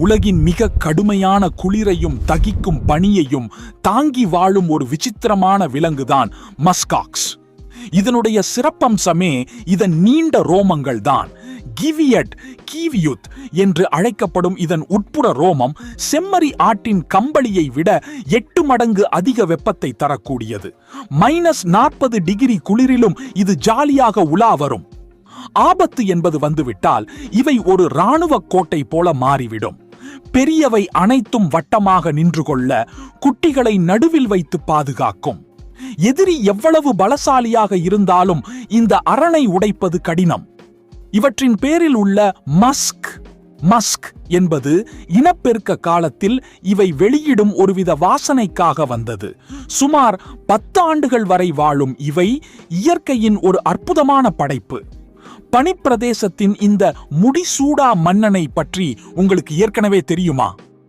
உலகின் மிக கடுமையான குளிரையும் தகிக்கும் பனியையும் தாங்கி வாழும் ஒரு விசித்திரமான விலங்குதான் மஸ்காக்ஸ். இதனுடைய சிறப்பம்சமே இதன் நீண்ட ரோமங்கள் தான். கீவியுத் என்று அழைக்கப்படும் இதன் உட்புற ரோமம் செம்மறி ஆட்டின் கம்பளியை விட 8 மடங்கு அதிக வெப்பத்தை தரக்கூடியது. -40 டிகிரி குளிரிலும் இது ஜாலியாக உலா வரும். ஆபத்து என்பது வந்துவிட்டால் இவை ஒரு இராணுவ கோட்டை போல மாறிவிடும். பெரியவை அனைத்தும் வட்டமாக நின்று கொள்ள குட்டிகளை நடுவில் வைத்து பாதுகாக்கும். எதிரி எவ்வளவு பலசாலியாக இருந்தாலும் இந்த அரணை உடைப்பது கடினம். இவற்றின் பேரில் உள்ள மஸ்க் என்பது இனப்பெருக்க காலத்தில் இவை வெளியிடும் ஒருவித வாசனைக்காக வந்தது. சுமார் 10 ஆண்டுகள் வரை வாழும் இவை இயற்கையின் ஒரு அற்புதமான படைப்பு. பனிப்பிரதேசத்தின் இந்த முடிசூடா மன்னனை பற்றி உங்களுக்கு ஏற்கனவே தெரியுமா?